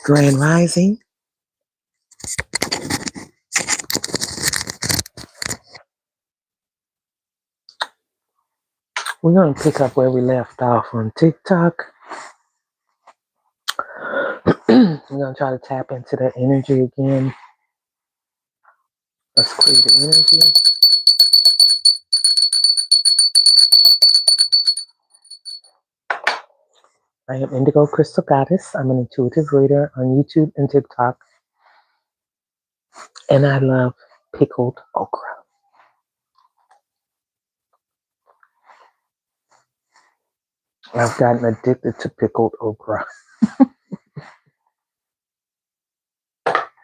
Grand Rising. We're going to pick up where we left off on TikTok. We're going to try to tap into that energy again. Let's clear the energy. I am Indigo Crystal Goddess. I'm an intuitive reader on YouTube and TikTok. And I love pickled okra. I've gotten addicted to pickled okra.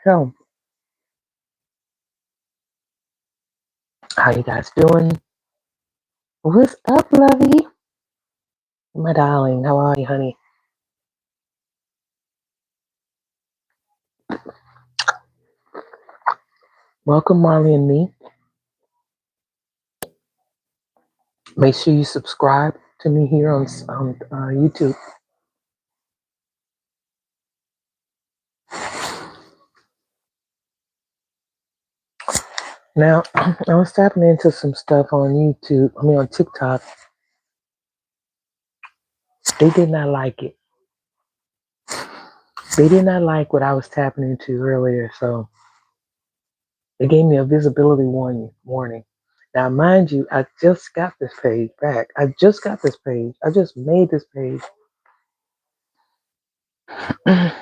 So, how you guys doing? What's up, lovey? My darling, how are you, honey? Welcome, Marley and me. Make sure you subscribe to me here on YouTube. Now, I was tapping into some stuff on YouTube, on TikTok. They did not like it. They did not like what I was tapping into earlier, so they gave me a visibility warning. Now, mind you, I just got this page back. I just made this page. And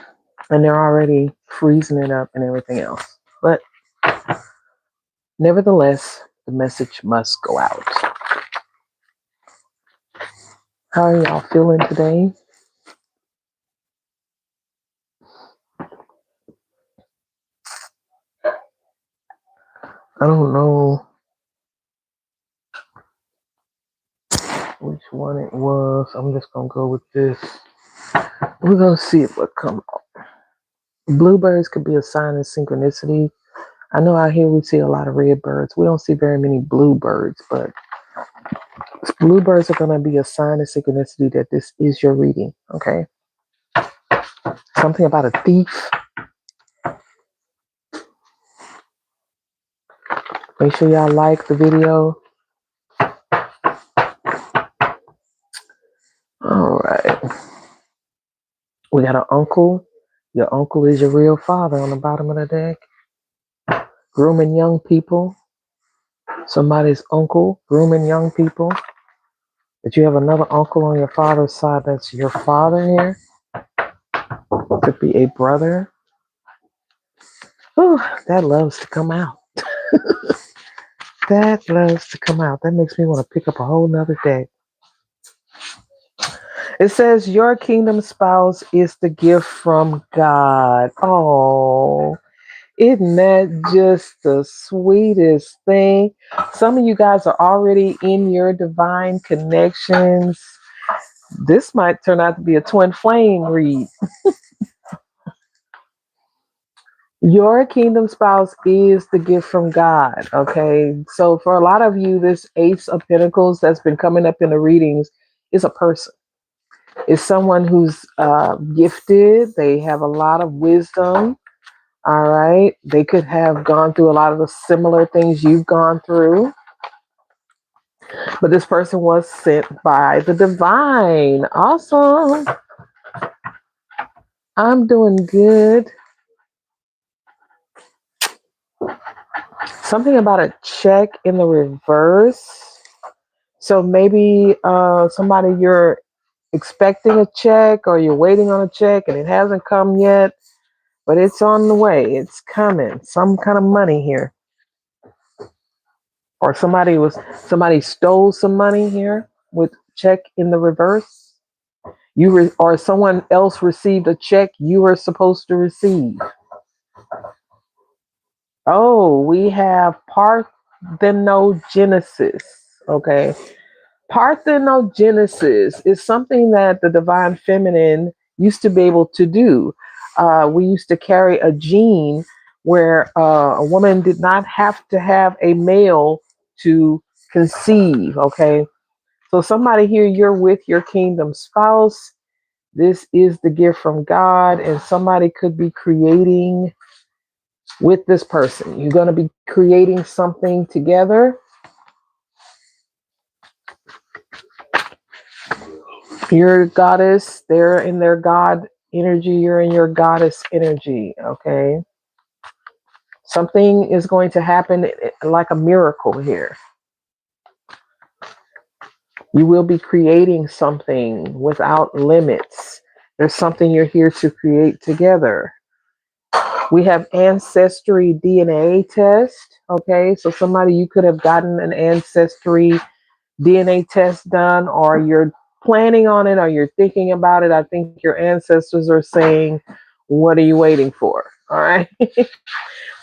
they're already freezing it up and everything else. But nevertheless, the message must go out. How are y'all feeling today? I don't know which one it was. I'm just going to go with this. We're going to see if what comes up. Bluebirds could be a sign of synchronicity. I know out here we see a lot of red birds. We don't see very many bluebirds, but bluebirds are going to be a sign of synchronicity that this is your reading, okay? Something about a thief. Make sure y'all like the video. All right. We got an uncle. Your uncle is your real father on the bottom of the deck. Grooming young people. Somebody's uncle grooming young people. But you have another uncle on your father's side that's your father here. Could be a brother. Ooh, that loves to come out. That loves to come out. That makes me want to pick up a whole nother deck. It says your kingdom spouse is the gift from God. Oh, isn't that just the sweetest thing? Some of you guys are already in your divine connections. This might turn out to be a twin flame read. Your kingdom spouse is the gift from God. Okay. So for a lot of you, this Ace of Pentacles that's been coming up in the readings is a person. It's someone who's gifted. They have a lot of wisdom. All right. They could have gone through a lot of the similar things you've gone through. But this person was sent by the divine. Awesome. I'm doing good. Something about a check in the reverse. So maybe somebody you're expecting a check or you're waiting on a check and it hasn't come yet, but it's on the way. It's coming. Some kind of money here. Or somebody stole some money here with check in the reverse. Or someone else received a check you were supposed to receive. Oh, we have parthenogenesis. Okay. Parthenogenesis is something that the divine feminine used to be able to do. We used to carry a gene where a woman did not have to have a male to conceive. Okay. So somebody here, you're with your kingdom spouse. This is the gift from God, and somebody could be creating with this person. You're going to be creating something together. You're a goddess. They're in their God energy. You're in your goddess energy. Okay. Something is going to happen like a miracle here. You will be creating something without limits. There's something you're here to create together. We have ancestry DNA test. Okay. So somebody, you could have gotten an ancestry DNA test done, or you're planning on it, or you're thinking about it. I think your ancestors are saying, what are you waiting for? All right.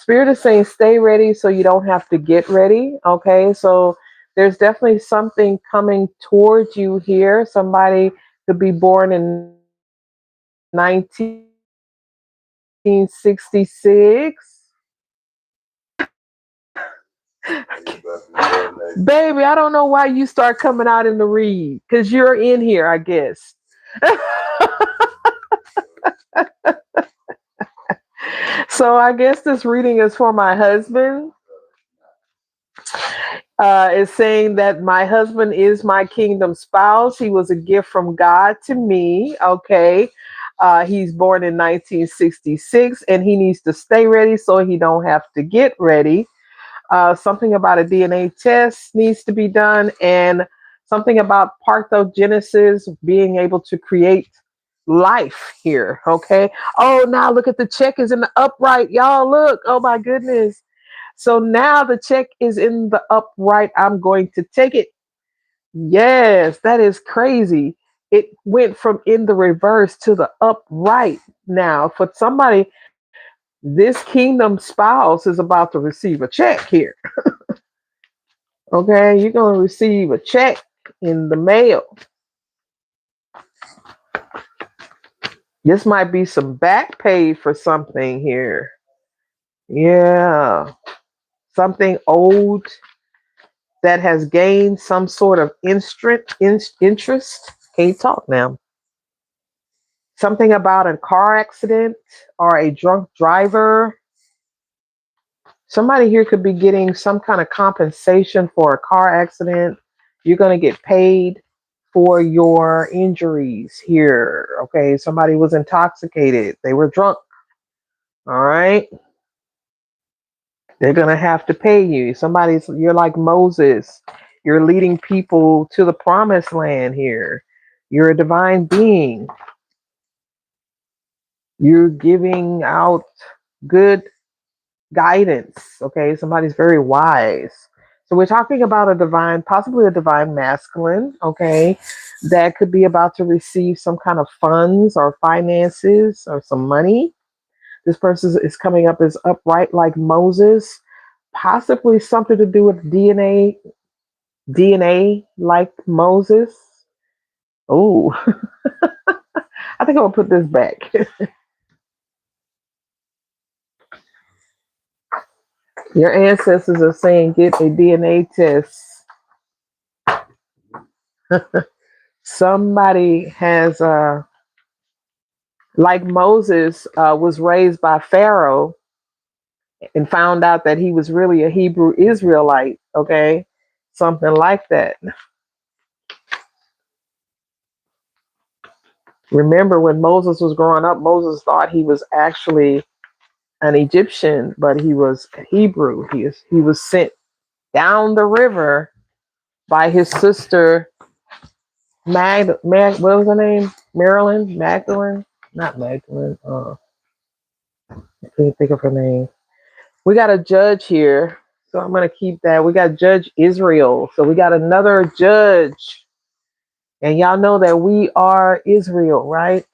Spirit is saying, stay ready so you don't have to get ready. Okay. So there's definitely something coming towards you here. Somebody could be born in 1966. Baby, I don't know why you start coming out in the read, because you're in here, I guess. So I guess this reading is for my husband. Is saying that my husband is my kingdom spouse. He was a gift from God to me. Okay. He's born in 1966, and he needs to stay ready so he don't have to get ready. Something about a DNA test needs to be done, and something about parthenogenesis, being able to create life here. Okay. Oh, now look at the check is in the upright. Y'all look. Oh my goodness. So now the check is in the upright. I'm going to take it. Yes, that is crazy. It went from in the reverse to the upright. Now, for somebody, this kingdom spouse is about to receive a check here. Okay, you're going to receive a check in the mail. This might be some back pay for something here. Yeah, something old that has gained some sort of interest. Can't talk now. Something about a car accident or a drunk driver. Somebody here could be getting some kind of compensation for a car accident. You're going to get paid for your injuries here. Okay. Somebody was intoxicated. They were drunk. All right. They're going to have to pay you. You're like Moses. You're leading people to the promised land here. You're a divine being. You're giving out good guidance. Okay, somebody's very wise. So we're talking about a divine, possibly a divine masculine. Okay, that could be about to receive some kind of funds or finances or some money. This person is coming up as upright like Moses, possibly something to do with DNA like Moses. Oh, I think I'm gonna put this back. Your ancestors are saying get a DNA test. Somebody has, like Moses, was raised by Pharaoh and found out that he was really a Hebrew Israelite. Okay, something like that. Remember, when Moses was growing up, Moses thought he was actually an Egyptian, but he was Hebrew. He was sent down the river by his sister what was her name? Marilyn Magdalene, not Magdalene. I can't think of her name. We got a judge here, so I'm gonna keep that. We got Judge Israel, so we got another judge, and y'all know that we are Israel, right?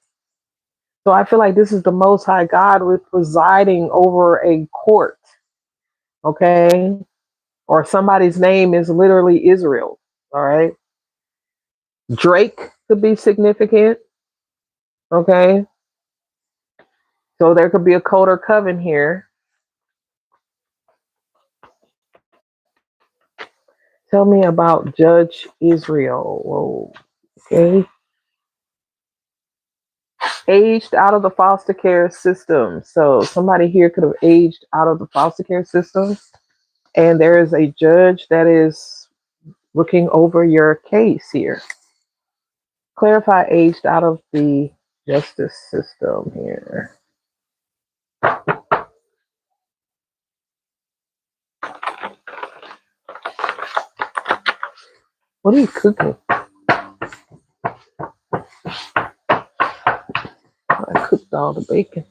So I feel like this is the Most High God with presiding over a court, okay? Or somebody's name is literally Israel, all right? Drake could be significant, okay? So there could be a code or coven here. Tell me about Judge Israel. Whoa, okay. aged out of the foster care system. So somebody here could have aged out of the foster care system, and there is a judge that is looking over your case here. Clarify aged out of the justice system here. What are you cooking? I cooked all the bacon.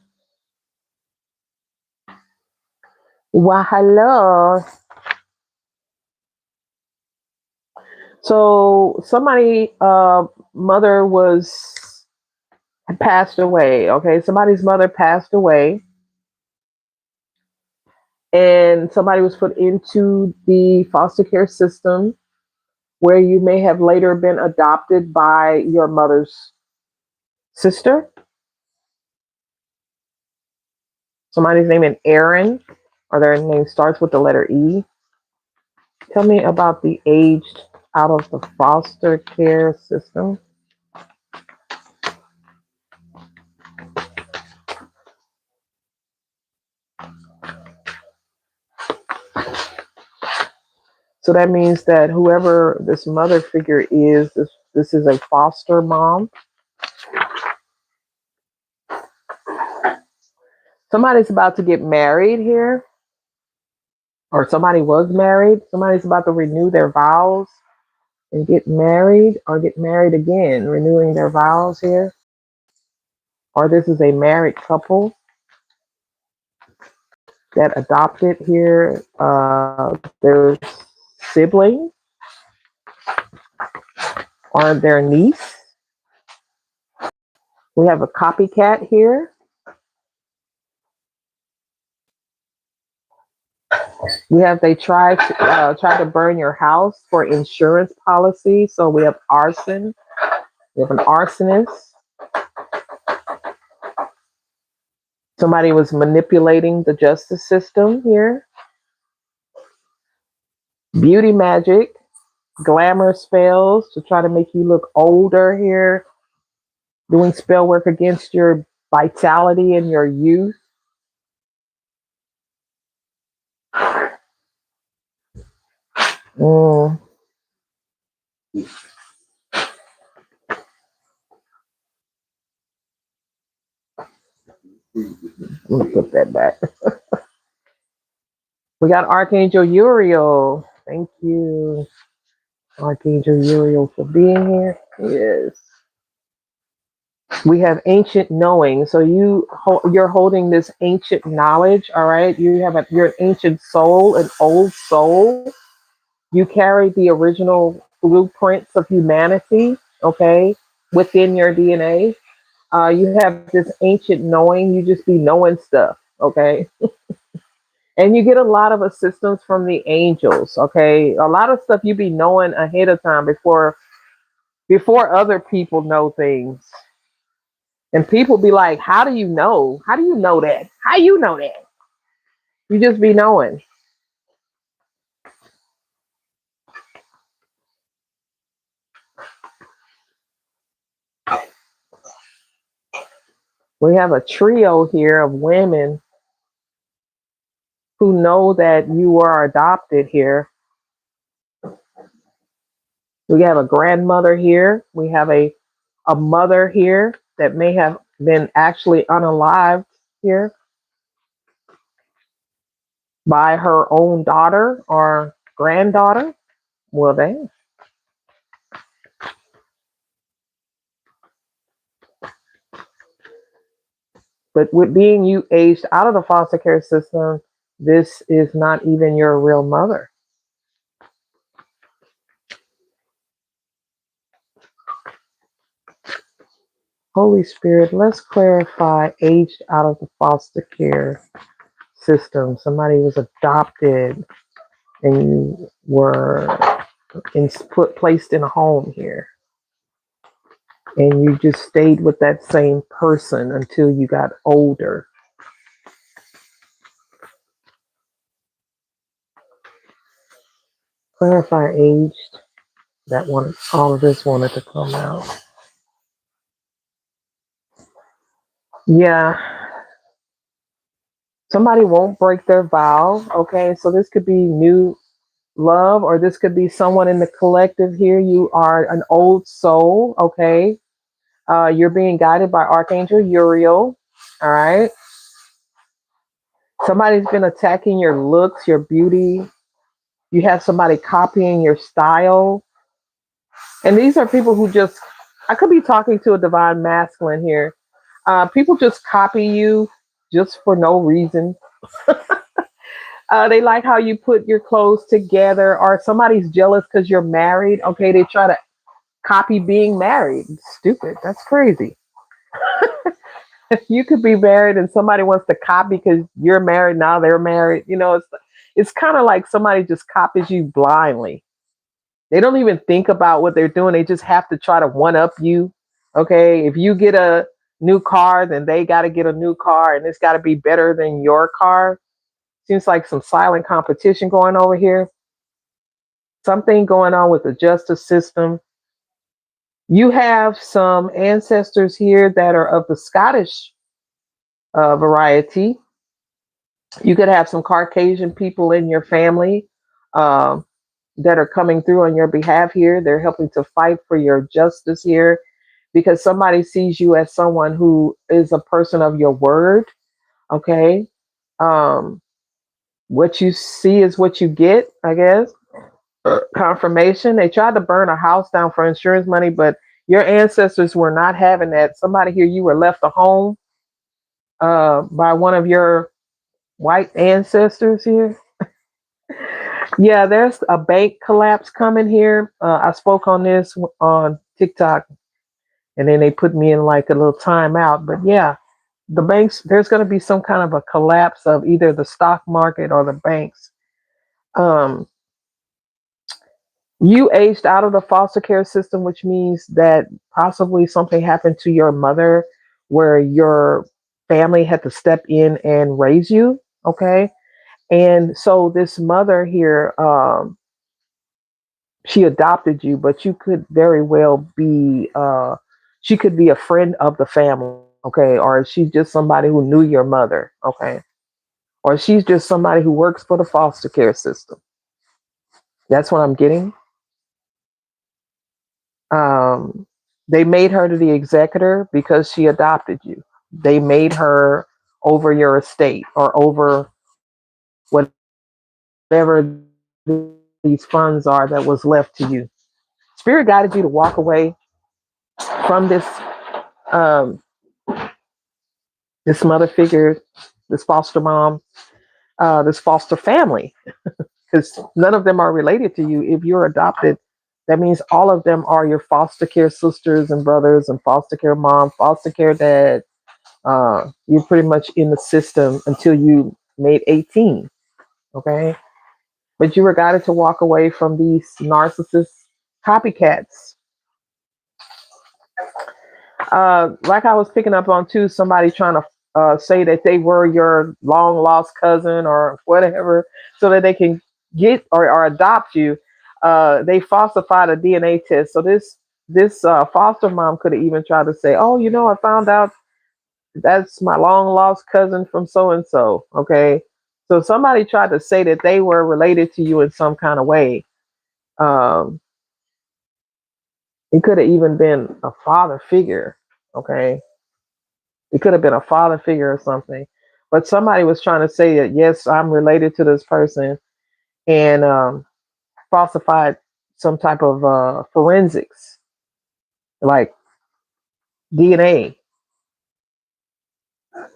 Why, hello. So somebody, mother was passed away. Okay, somebody's mother passed away, and somebody was put into the foster care system where you may have later been adopted by your mother's sister. Somebody's name is Aaron, or their name starts with the letter E. Tell me about the aged out of the foster care system. So that means that whoever this mother figure is, this is a foster mom. Somebody's about to get married here, or somebody was married. Somebody's about to renew their vows and get married, or get married again, renewing their vows here. Or this is a married couple that adopted here their sibling or their niece. We have a copycat here. We have they try to burn your house for insurance policy. So we have arson. We have an arsonist. Somebody was manipulating the justice system here. Beauty magic, glamour spells to try to make you look older here. Doing spell work against your vitality and your youth. Mm. Let me put that back. We got Archangel Uriel. Thank you, Archangel Uriel, for being here. Yes. We have ancient knowing. So you're holding this ancient knowledge. All right. You're an ancient soul, an old soul. You carry the original blueprints of humanity. Okay, within your DNA. You have this ancient knowing. You just be knowing stuff. Okay. And you get a lot of assistance from the angels. Okay, a lot of stuff you be knowing ahead of time before other people know things. And people be like, "How do you know? How do you know that? How you know that?" You just be knowing. We have a trio here of women who know that you are adopted here. We have a grandmother here. We have a mother here that may have been actually unalived here by her own daughter or granddaughter. Well, dang. But with being you aged out of the foster care system, this is not even your real mother. Holy Spirit, let's clarify aged out of the foster care system. Somebody was adopted and you were placed in a home here. And you just stayed with that same person until you got older. Clarify aged. All of this wanted to come out. Yeah, somebody won't break their vow. Okay, so this could be new love, or this could be someone in the collective here. You are an old soul. Okay, you're being guided by Archangel Uriel. All right, somebody's been attacking your looks, your beauty. You have somebody copying your style. And these are people who just, I could be talking to a divine masculine here. People just copy you just for no reason. They like how you put your clothes together, or somebody's jealous because you're married. Okay, they try to copy being married. Stupid. That's crazy. You could be married and somebody wants to copy because you're married now. They're married. It's kind of like somebody just copies you blindly. They don't even think about what they're doing. They just have to try to one up you. Okay. If you get a new car, then they got to get a new car and it's got to be better than your car. Seems like some silent competition going over here. Something going on with the justice system. You have some ancestors here that are of the Scottish variety. You could have some Caucasian people in your family um, that are coming through on your behalf here. They're helping to fight for your justice here because somebody sees you as someone who is a person of your word. Okay. Um, what you see is what you get, I guess. Confirmation. They tried to burn a house down for insurance money, but your ancestors were not having that. Somebody here, you were left a home by one of your white ancestors here. Yeah, there's a bank collapse coming here. I spoke on this on TikTok, and then they put me in like a little timeout. But yeah, the banks, there's going to be some kind of a collapse of either the stock market or the banks. Um, you aged out of the foster care system, which means that possibly something happened to your mother where your family had to step in and raise you. Okay. And so this mother here, she adopted you, but you could very well be, she could be a friend of the family. Okay. Or she's just somebody who knew your mother. Okay. Or she's just somebody who works for the foster care system. That's what I'm getting. Um, they made her to the executor because she adopted you. They made her over your estate or over whatever these funds are that was left to you. Spirit guided you to walk away from um, this mother figure, this foster mom, this foster family, because none of them are related to you. If you're adopted, that means all of them are your foster care sisters and brothers and foster care mom, foster care dad. You're pretty much in the system until you made 18. Okay. But you were guided to walk away from these narcissist copycats. Like I was picking up on too, somebody trying to say that they were your long lost cousin or whatever, so that they can get or adopt you. They falsified a DNA test. So this foster mom could have even tried to say, "Oh, I found out that's my long lost cousin from so and so." Okay, so somebody tried to say that they were related to you in some kind of way. Um, it could have even been a father figure. Okay, it could have been a father figure or something. But somebody was trying to say that, yes, I'm related to this person, and falsified some type of forensics, like DNA.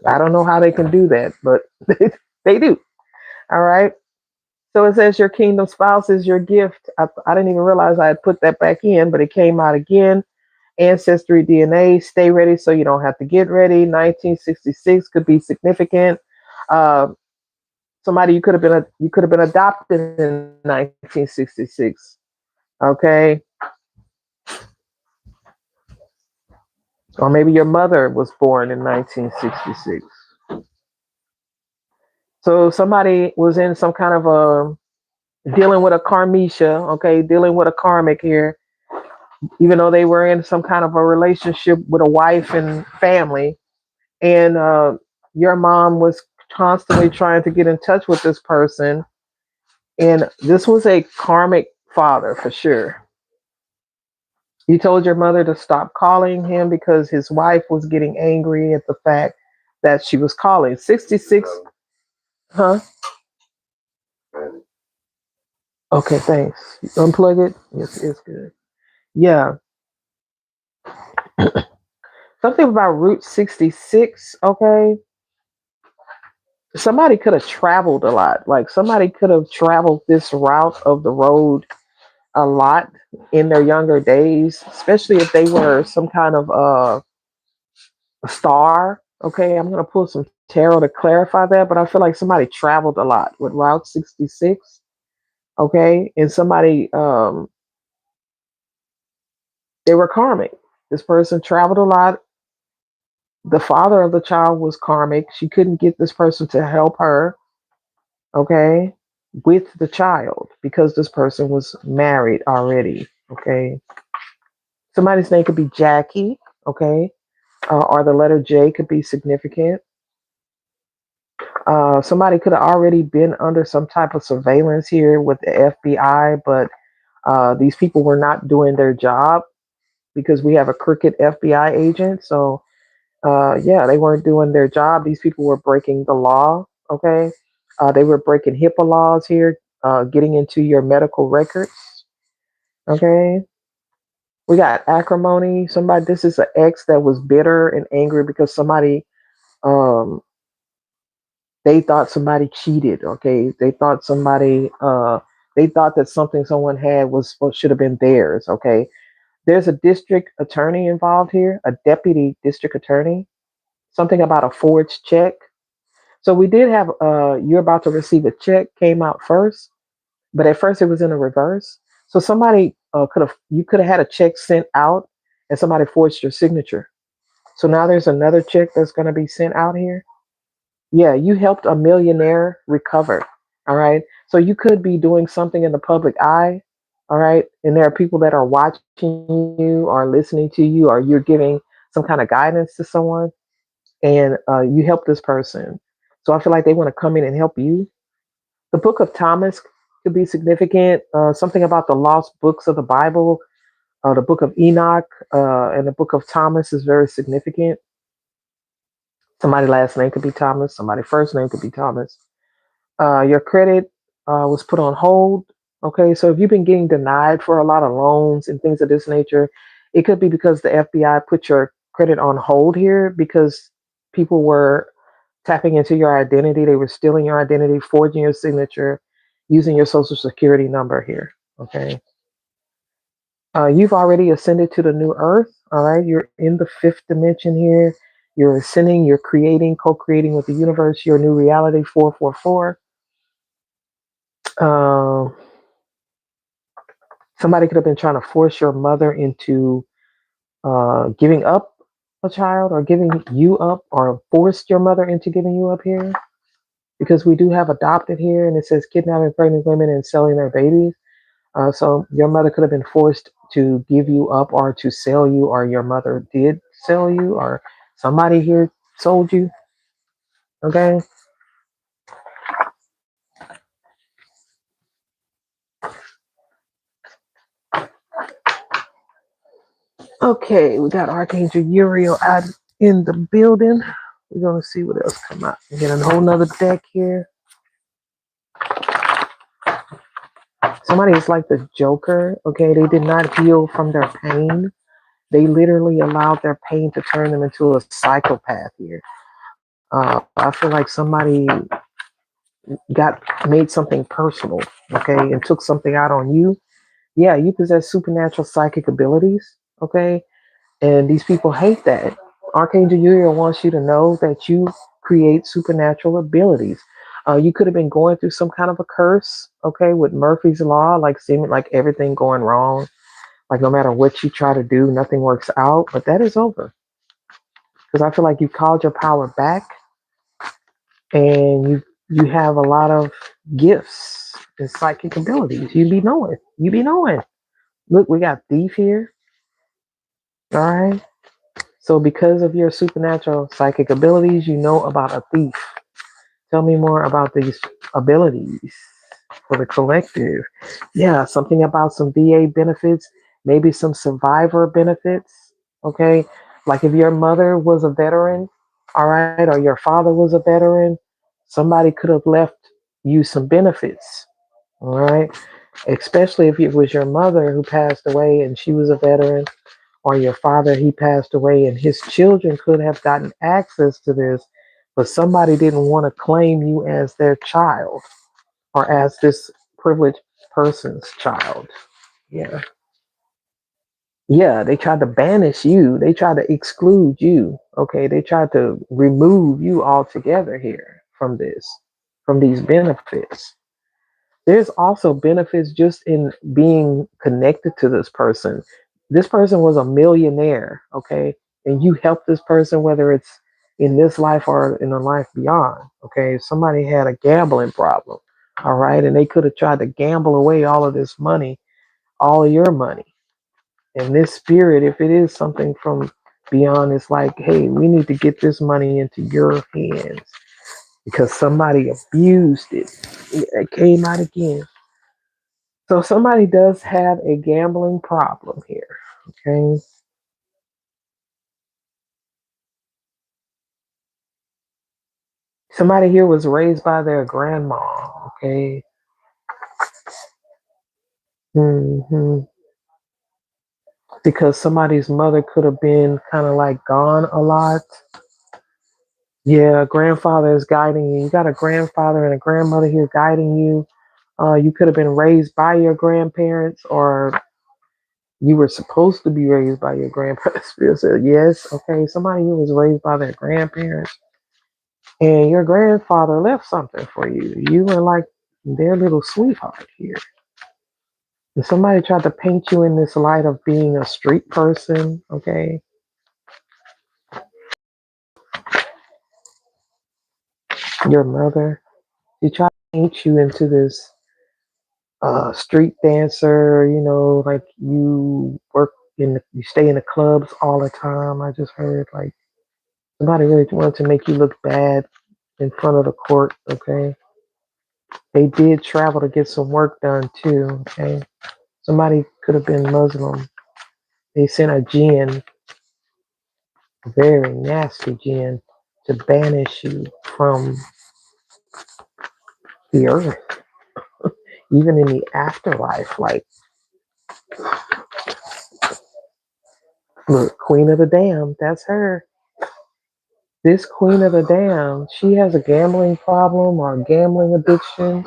I don't know how they can do that, but they do. All right. So it says your kingdom spouse is your gift. I didn't even realize I had put that back in, but it came out again. Ancestry DNA, stay ready so you don't have to get ready. 1966 could be significant. Uh, somebody you could have been adopted in 1966. Okay, or maybe your mother was born in 1966. So somebody was in some kind of a dealing with a karmisha. Okay, dealing with a karmic here, even though they were in some kind of a relationship with a wife and family, and your mom was constantly trying to get in touch with this person, and this was a karmic father for sure. You told your mother to stop calling him because his wife was getting angry at the fact that she was calling. 66, huh? Okay, thanks. Unplug it. Yes, it's good. Yeah, something about Route 66. Okay, somebody could have traveled a lot. Like somebody could have traveled this route of the road a lot in their younger days, especially if they were some kind of a star. Okay, I'm gonna pull some tarot to clarify that, but I feel like somebody traveled a lot with Route 66. Okay, and somebody they were karmic. This person traveled a lot. The father of the child was karmic. She couldn't get this person to help her, okay, with the child because this person was married already, okay. Somebody's name could be Jackie, okay, or the letter J could be significant. Somebody could have already been under some type of surveillance here with the FBI, but these people were not doing their job because we have a crooked FBI agent. So, yeah, they weren't doing their job. These people were breaking the law, okay? They were breaking HIPAA laws here, getting into your medical records, okay? We got acrimony. Somebody, this is an ex that was bitter and angry because somebody um, they thought somebody cheated. Okay, they thought that something someone had was should have been theirs. Okay, there's a district attorney involved here, a deputy district attorney. Something about a forged check. So we did have you're about to receive a check came out first, but at first it was in a reverse. So somebody could have had a check sent out and somebody forged your signature. So now there's another check that's going to be sent out here. Yeah, you helped a millionaire recover. All right. So you could be doing something in the public eye. All right. And there are people that are watching you or listening to you, or you're giving some kind of guidance to someone and you help this person. So I feel like they want to come in and help you. The book of Thomas could be significant. Something about the lost books of the Bible, the book of Enoch, and the book of Thomas is very significant. Somebody last name could be Thomas. Somebody first name could be Thomas. Your credit was put on hold. Okay, so if you've been getting denied for a lot of loans and things of this nature, it could be because the FBI put your credit on hold here because people were tapping into your identity. They were stealing your identity, forging your signature, using your social security number here. Okay. You've already ascended to the new earth. All right. You're in the fifth dimension here. You're ascending, you're creating, co creating with the universe, your new reality 444. Um, Somebody could have been trying to force your mother into giving up a child or giving you up or forced your mother into giving you up here because we do have adopted here and it says kidnapping pregnant women and selling their babies. So your mother could have been forced to give you up or to sell you, or your mother did sell you, or somebody here sold you. Okay. Okay, we got Archangel Uriel out in the building. We're gonna see what else come out. We get a whole nother deck here. Somebody is like the Joker. Okay, they did not heal from their pain. They literally allowed their pain to turn them into a psychopath here. I feel like somebody got made something personal, okay, and took something out on you. Yeah, you possess supernatural psychic abilities, okay, and these people hate that. Archangel Uriel wants you to know that you create supernatural abilities. You could have been going through some kind of a curse, okay, with Murphy's Law, like seeming like everything going wrong, like no matter what you try to do, nothing works out, but that is over. Because I feel like you called your power back and you have a lot of gifts and psychic abilities. You be knowing. You be knowing. Look, we got thief here. All right. So, because of your supernatural psychic abilities, you know about a thief. Tell me more about these abilities for the collective. Yeah, something about some VA benefits, maybe some survivor benefits. Okay. Like if your mother was a veteran, all right, or your father was a veteran, somebody could have left you some benefits. All right. Especially if it was your mother who passed away and she was a veteran, or your father, he passed away, and his children could have gotten access to this, but somebody didn't want to claim you as their child or as this privileged person's child. Yeah. Yeah, they tried to banish you. They tried to exclude you. Okay, they tried to remove you altogether here from this, from these benefits. There's also benefits just in being connected to this person. This person was a millionaire, okay? And you help this person, whether it's in this life or in a life beyond, okay? Somebody had a gambling problem, all right? And they could have tried to gamble away all of this money, all of your money. And this spirit, if it is something from beyond, it's like, hey, we need to get this money into your hands because somebody abused it. It came out again. So somebody does have a gambling problem here. Okay. Somebody here was raised by their grandma. Okay. hmm Because somebody's mother could have been kind of like gone a lot. Yeah, grandfather is guiding you. You got a grandfather and a grandmother here guiding you. You could have been raised by your grandparents, or you were supposed to be raised by your grandparents. Spirit said, yes, okay. Somebody who was raised by their grandparents, and your grandfather left something for you. You were like their little sweetheart here. And somebody tried to paint you in this light of being a street person, okay? Your mother, she tried to paint you into this street dancer, like you work you stay in the clubs all the time. I just heard like somebody really wanted to make you look bad in front of the court, okay? They did travel to get some work done too, okay? Somebody could have been Muslim. They sent a jinn, a very nasty jinn, to banish you from the earth, even in the afterlife. Like, look, Queen of the Damned, that's her. This Queen of the Damned, she has a gambling problem or a gambling addiction.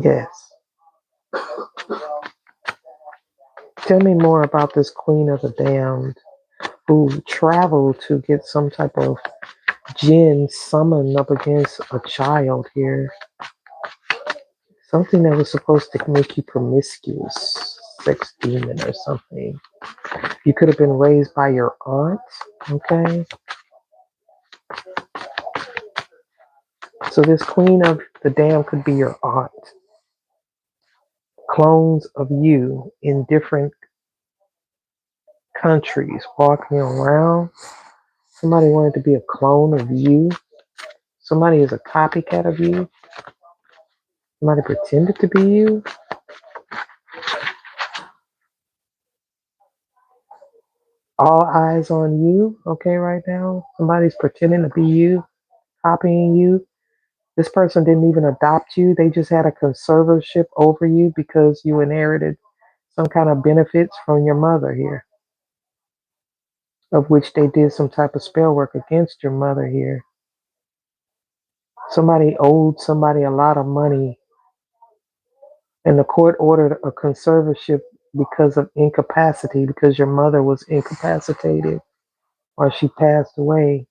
Yes. Tell me more about this Queen of the Damned who traveled to get some type of jinn summoned up against a child here. Something that was supposed to make you promiscuous, sex demon or something. You could have been raised by your aunt, okay? So this queen of the dam could be your aunt. Clones of you in different countries walking around. Somebody wanted to be a clone of you. Somebody is a copycat of you. Somebody pretended to be you. All eyes on you, okay, right now. Somebody's pretending to be you, copying you. This person didn't even adopt you. They just had a conservatorship over you because you inherited some kind of benefits from your mother here, of which they did some type of spell work against your mother here. Somebody owed somebody a lot of money, and the court ordered a conservatorship because of incapacity, because your mother was incapacitated or she passed away.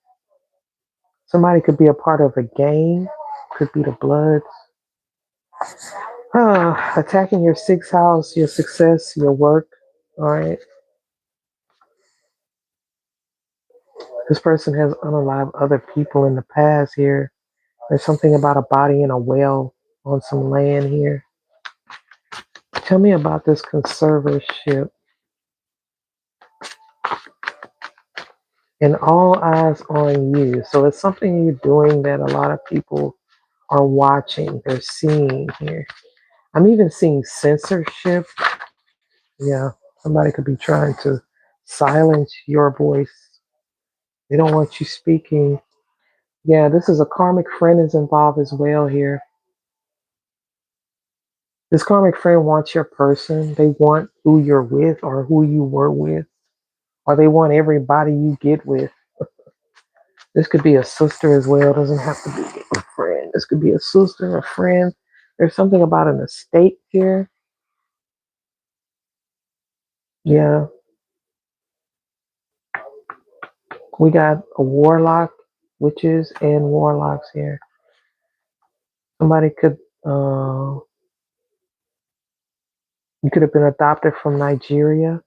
Somebody could be a part of a gang, could be the Bloods. Attacking your sixth house, your success, your work. All right. This person has unalived other people in the past here. There's something about a body in a well on some land here. Tell me about this conservatorship. And all eyes on you. So it's something you're doing that a lot of people are watching, they're seeing here. I'm even seeing censorship. Yeah, somebody could be trying to silence your voice. They don't want you speaking. Yeah, this is a karmic friend is involved as well here. This karmic friend wants your person. They want who you're with or who you were with, or they want everybody you get with. This could be a sister as well. It doesn't have to be a friend. This could be a sister, a friend. There's something about an estate here. Yeah, we got a warlock, witches, and warlocks here. Somebody could, you could have been adopted from Nigeria,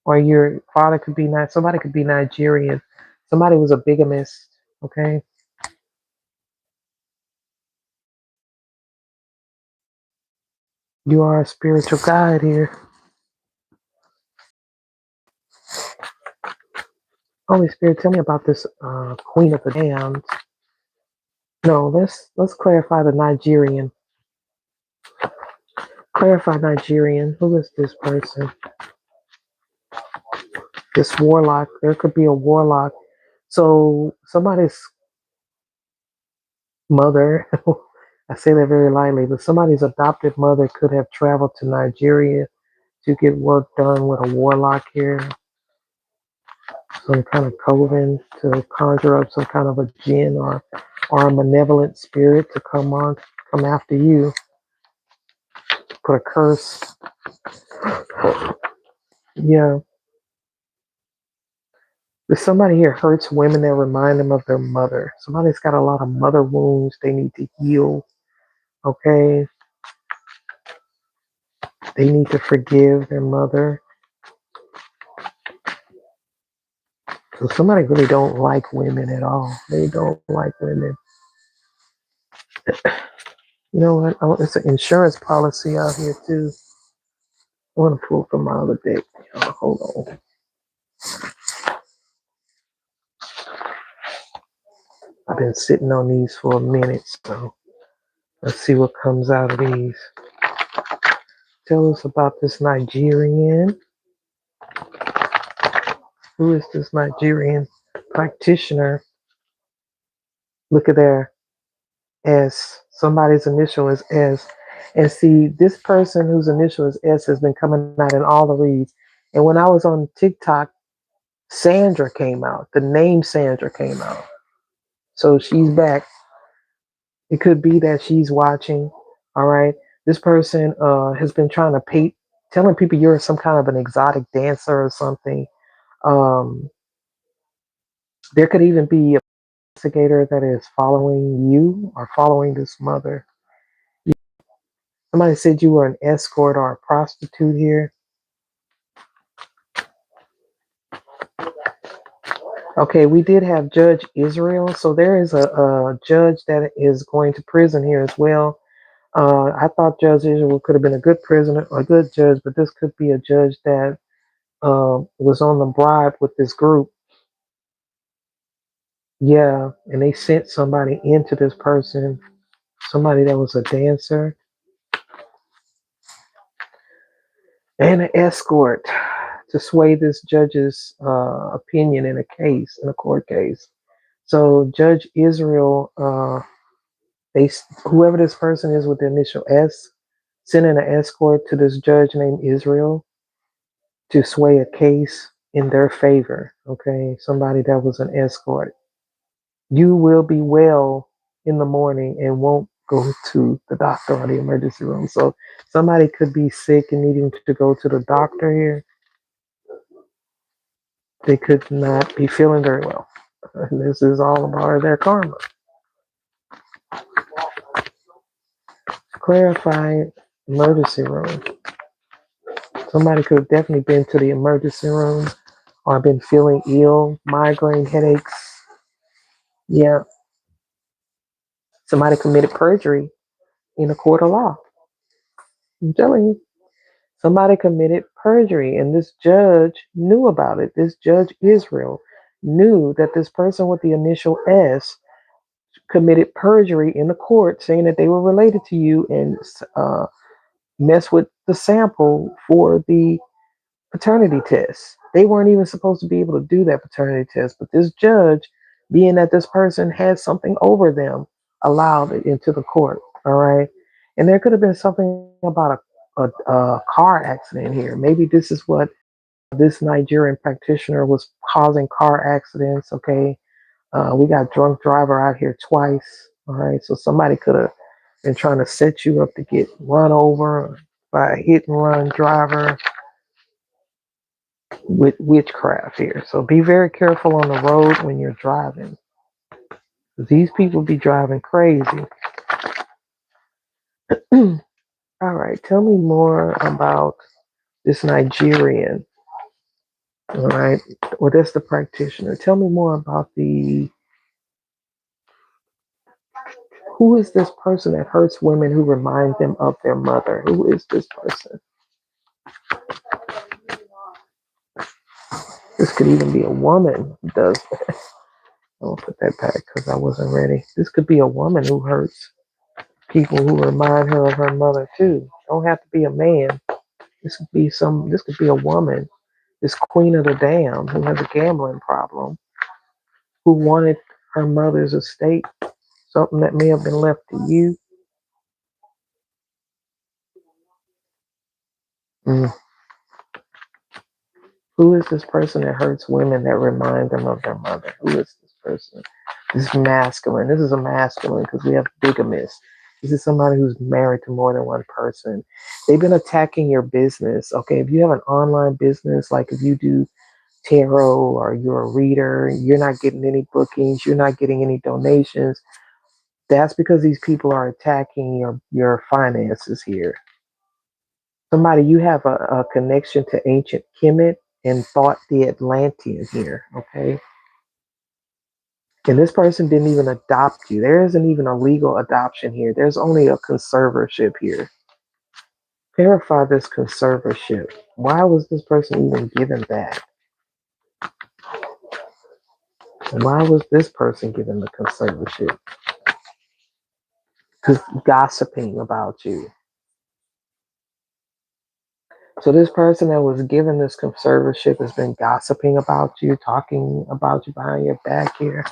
or your father could be somebody could be Nigerian. Somebody was a bigamist. Okay, you are a spiritual guide here. Holy Spirit, tell me about this Queen of the Damned. No, let's clarify the Nigerian. Clarify Nigerian. Who is this person? This warlock. There could be a warlock. So somebody's mother, I say that very lightly, but somebody's adopted mother could have traveled to Nigeria to get work done with a warlock here. Some kind of coven to conjure up some kind of a jinn or a malevolent spirit to come after you. Put a curse. Yeah. If somebody here hurts women that remind them of their mother. Somebody's got a lot of mother wounds they need to heal. Okay. They need to forgive their mother. So somebody really don't like women at all. They don't like women. You know what? Oh, it's an insurance policy out here too. I want to pull from my other deck. Hold on. I've been sitting on these for a minute, so let's see what comes out of these. Tell us about this Nigerian. Who is this Nigerian practitioner? Look at there. S. Somebody's initial is S. And see, this person whose initial is S has been coming out in all the reads. And when I was on TikTok, Sandra came out. The name Sandra came out. So she's back. It could be that she's watching. All right. This person has been trying to telling people you're some kind of an exotic dancer or something. Um, there could even be a investigator that is following you or following this mother. Somebody said you were an escort or a prostitute here. Okay, we did have Judge Israel. So there is a judge that is going to prison here as well. I thought Judge Israel could have been a good prisoner, a good judge, but this could be a judge that was on the bribe with this group. Yeah, and they sent somebody into this person, somebody that was a dancer and an escort to sway this judge's opinion in a case, in a court case. So Judge Israel, they whoever this person is with the initial S, sent in an escort to this judge named Israel to sway a case in their favor. Okay, somebody that was an escort. You will be well in the morning and won't go to the doctor or the emergency room. So somebody could be sick and needing to go to the doctor here. They could not be feeling very well. And this is all a part of their karma. Clarify emergency room. Somebody could have definitely been to the emergency room or been feeling ill, migraine headaches. Yeah. Somebody committed perjury in a court of law. I'm telling you. Somebody committed perjury, and this judge knew about it. This judge Israel knew that this person with the initial S committed perjury in the court, saying that they were related to you and messed with the sample for the paternity test. They weren't even supposed to be able to do that paternity test, but this judge, being that this person had something over them, allowed it into the court. All right. And there could have been something about a car accident here. Maybe this is what this Nigerian practitioner was causing car accidents. Okay. We got drunk driver out here twice. All right. So somebody could have been trying to set you up to get run over by a hit and run driver with witchcraft here. So be very careful on the road when you're driving. These people be driving crazy. All right, tell me more about this Nigerian. All right, well, that's the practitioner. Tell me more about the who is this person that hurts women who remind them of their mother? Who is this person? This could even be a woman who does that. I'll put that back because I wasn't ready. This could be a woman who hurts people who remind her of her mother too. Don't have to be a man. This could be a woman, this queen of the damned who has a gambling problem, who wanted her mother's estate, something that may have been left to you. Mm. Who is this person that hurts women that remind them of their mother? Who is this person? This is masculine. This is a masculine because we have bigamist. This is somebody who's married to more than one person. They've been attacking your business. Okay, if you have an online business, like if you do tarot or you're a reader, you're not getting any bookings, you're not getting any donations. That's because these people are attacking your finances here. Somebody, you have a connection to ancient Kemet and thought the Atlantean here, okay? And this person didn't even adopt you. There isn't even a legal adoption here. There's only a conservatorship here. Verify this conservatorship. Why was this person even given that? Why was this person given the conservatorship? Because gossiping about you. So this person that was given this conservatorship has been gossiping about you, talking about you behind your back here.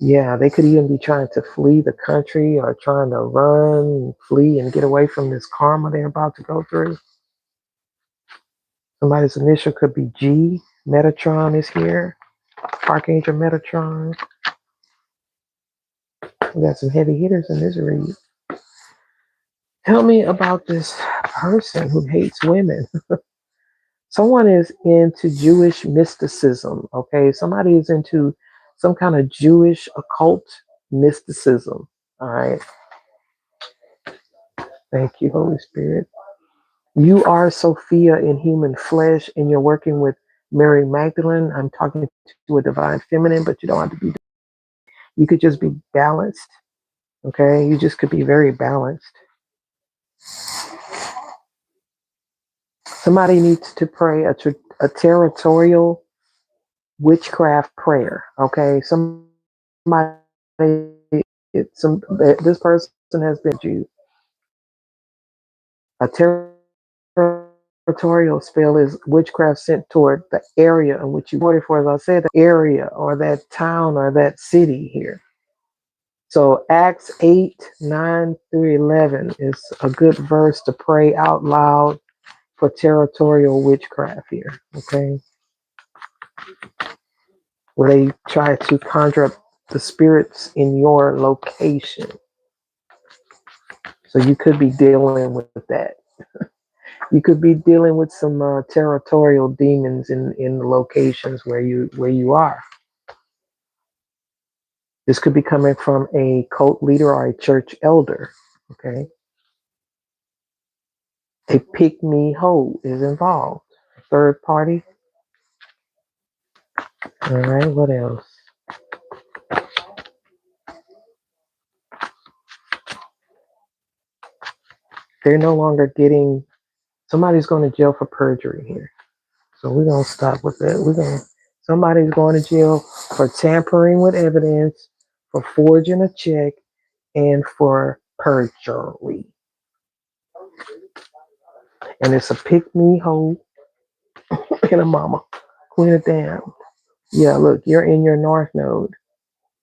Yeah, they could even be trying to flee the country or trying to run, flee, and get away from this karma they're about to go through. Somebody's initial could be G. Metatron is here. Archangel Metatron. We got some heavy hitters in this read. Tell me about this person who hates women. Someone is into Jewish mysticism, okay? Somebody is into some kind of Jewish occult mysticism, all right? Thank you, Holy Spirit. You are Sophia in human flesh, and you're working with Mary Magdalene. I'm talking to a divine feminine, but you don't have to be. You could just be balanced, okay? You just could be very balanced. Somebody needs to pray a territorial witchcraft prayer, okay? Somebody, this person has been you. A territorial spell is witchcraft sent toward the area in which you voted for, as I said, the area or that town or that city here. So Acts 8, 9 through 11 is a good verse to pray out loud for territorial witchcraft here, okay? Where they try to conjure up the spirits in your location. So you could be dealing with that. You could be dealing with some territorial demons in the locations where you are. This could be coming from a cult leader or a church elder. Okay, a pick me hoe is involved. Third party. All right. What else? They're no longer getting Somebody's going to jail for perjury here. So we're going to stop with that. Somebody's going to jail for tampering with evidence, for forging a check, and for perjury. And it's a pick me hoe and a mama. Queen of damn. Yeah, look, you're in your north node.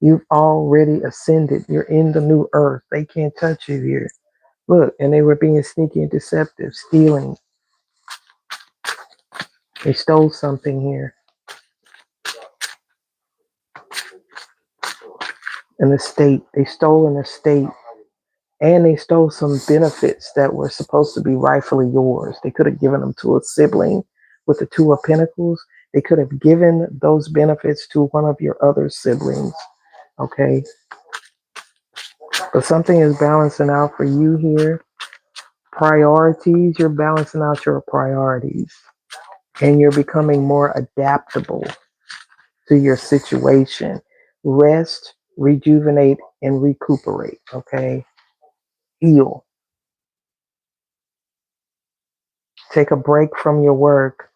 You've already ascended. You're in the new earth. They can't touch you here. Look, and they were being sneaky and deceptive, stealing. They stole something here. An estate. They stole an estate. And they stole some benefits that were supposed to be rightfully yours. They could have given them to a sibling with the Two of Pentacles. They could have given those benefits to one of your other siblings. Okay. But something is balancing out for you here. Priorities, you're balancing out your priorities. And you're becoming more adaptable to your situation. Rest, rejuvenate, and recuperate. Okay. Heal. Take a break from your work.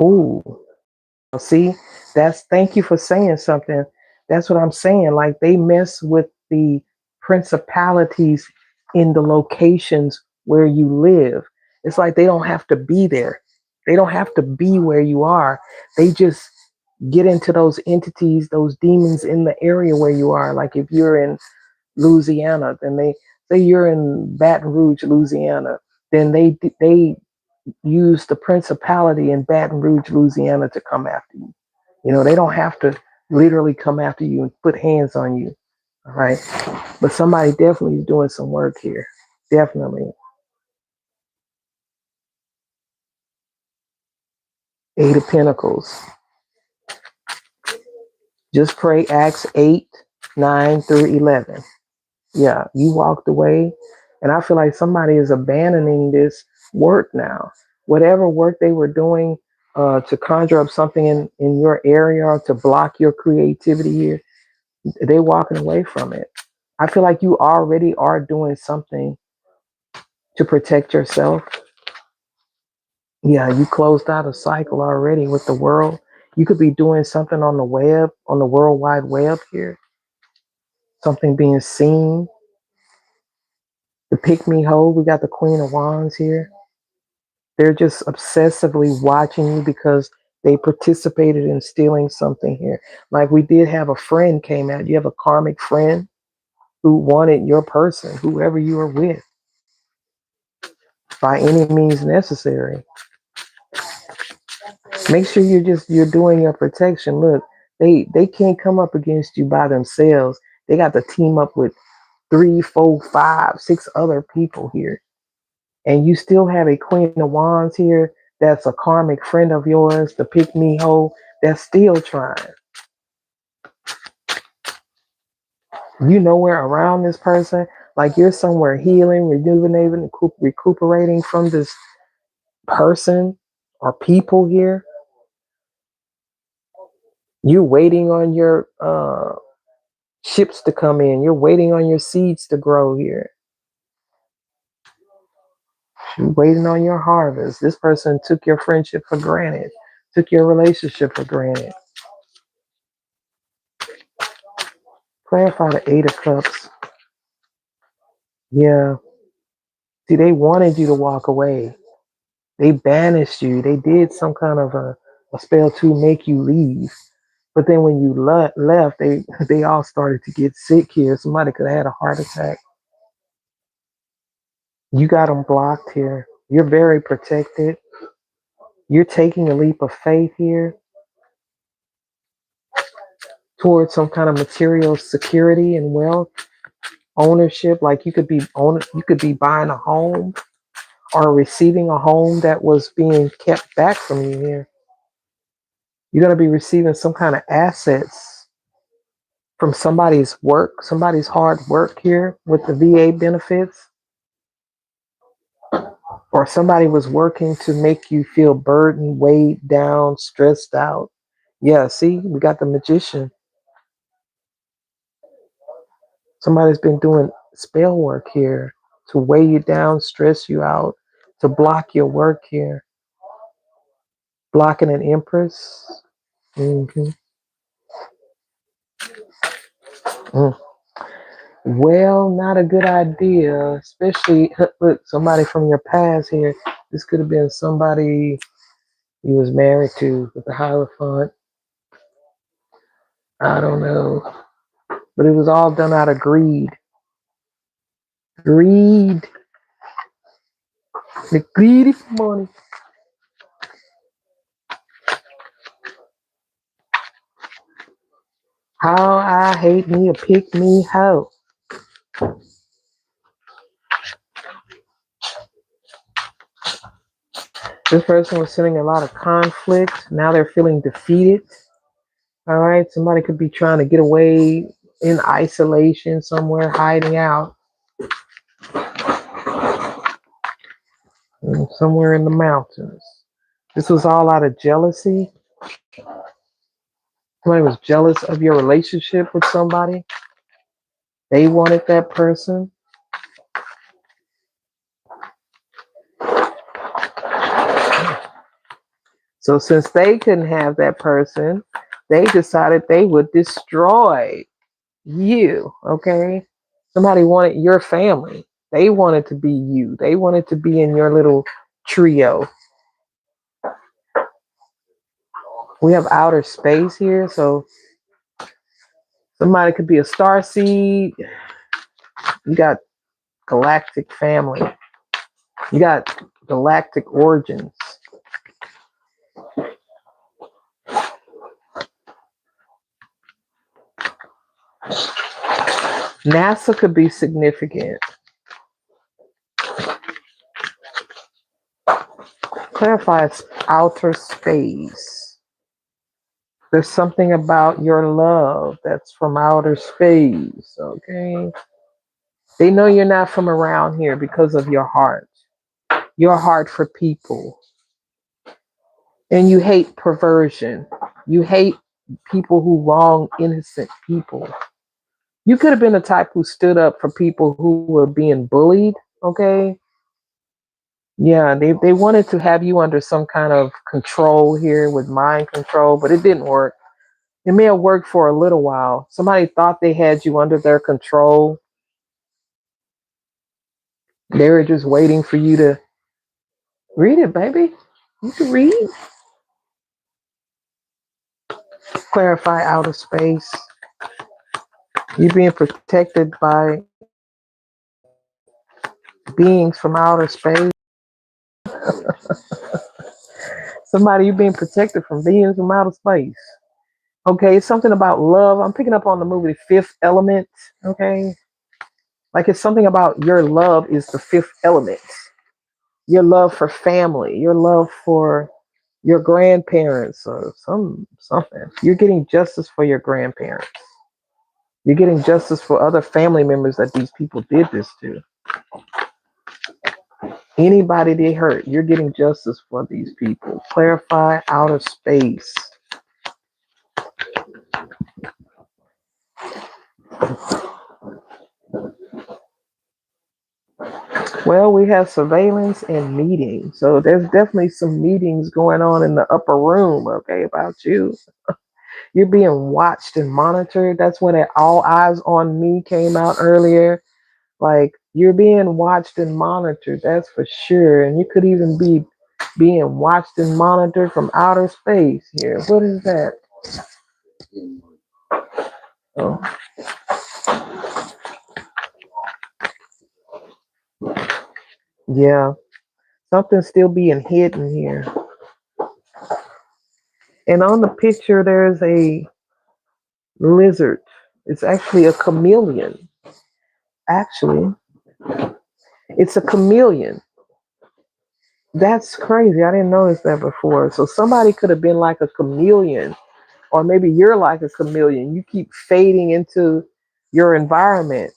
Ooh. See, thank you for saying something. That's what I'm saying. Like they mess with the principalities in the locations where you live. It's like they don't have to be there. They don't have to be where you are. They just get into those entities, those demons in the area where you are. Like if you're in Louisiana, then they say you're in Baton Rouge, Louisiana, then they use the principality in Baton Rouge, Louisiana to come after you. You know, they don't have to literally come after you and put hands on you. All right. But somebody definitely is doing some work here. Definitely. Eight of Pentacles. Just pray Acts 8, 9 through 11. Yeah, you walked away. And I feel like somebody is abandoning this work now. Whatever work they were doing to conjure up something in your area or to block your creativity here, they're walking away from it. I feel like you already are doing something to protect yourself. Yeah, you closed out a cycle already with the world. You could be doing something on the web, on the World Wide Web here, something being seen. The pick me hoe, we got the Queen of Wands here. They're just obsessively watching you because they participated in stealing something here. Like we did have a friend came out. You have a karmic friend who wanted your person, whoever you are with, by any means necessary. Make sure you're doing your protection. Look, they can't come up against you by themselves. They got to team up with 3, 4, 5, 6 other people here. And you still have a Queen of Wands here that's a karmic friend of yours, the pick me hoe, that's still trying. You nowhere around this person, like you're somewhere healing, rejuvenating, recuperating from this person or people here. You're waiting on your ships to come in. You're waiting on your seeds to grow here. You're waiting on your harvest. This person took your friendship for granted, took your relationship for granted. Clarify the Eight of Cups. Yeah. See, they wanted you to walk away. They banished you. They did some kind of a spell to make you leave. But then when you left, they all started to get sick here. Somebody could have had a heart attack. You got them blocked here. You're very protected. You're taking a leap of faith here towards some kind of material security and wealth, ownership. Like you could be buying a home or receiving a home that was being kept back from you here. You're going to be receiving some kind of assets from somebody's work, somebody's hard work here with the VA benefits, or somebody was working to make you feel burdened, weighed down, stressed out. Yeah, see, we got the Magician. Somebody's been doing spell work here to weigh you down, stress you out, to block your work here. Blocking an empress. hmm Mm. Well, not a good idea, especially look, somebody from your past here. This could have been somebody you was married to with the Hierophant. I don't know. But it was all done out of greed. Greed. The greedy for money. How I hate me a pick me hoe. This person was feeling a lot of conflict. Now they're feeling defeated. All right. Somebody could be trying to get away in isolation somewhere, hiding out somewhere in the mountains. This was all out of jealousy. Somebody was jealous of your relationship with somebody. They wanted that person. So since they couldn't have that person, they decided they would destroy you. Okay. Somebody wanted your family. They wanted to be you. They wanted to be in your little trio. We have outer space here, so somebody could be a star seed. You got galactic family. You got galactic origins. NASA could be significant. Clarifies outer space. There's something about your love that's from outer space, okay? They know you're not from around here because of your heart for people. And you hate perversion. You hate people who wrong innocent people. You could have been the type who stood up for people who were being bullied, okay? Yeah, they wanted to have you under some kind of control here with mind control, but it didn't work. It may have worked for a little while. Somebody thought they had you under their control. They were just waiting for you to read it, baby. You can read. Clarify outer space. You're being protected by beings from outer space. Somebody, you're being protected from beings from outer space. Okay, it's something about love. I'm picking up on the movie Fifth Element. Okay, like it's something about your love is the fifth element. Your love for family, your love for your grandparents, or something. You're getting justice for your grandparents. You're getting justice for other family members that these people did this to. Anybody they hurt, you're getting justice for these people. Clarify outer space. Well, we have surveillance and meetings. So there's definitely some meetings going on in the upper room, okay, about you. You're being watched and monitored. That's when that all eyes on me came out earlier. Like you're being watched and monitored, that's for sure. And you could even be being watched and monitored from outer space here. What is that? Oh, yeah. Something's still being hidden here. And on the picture, there's a lizard. It's actually a chameleon. Actually, it's a chameleon. That's crazy. I didn't notice that before. So somebody could have been like a chameleon, or maybe you're like a chameleon. You keep fading into your environment.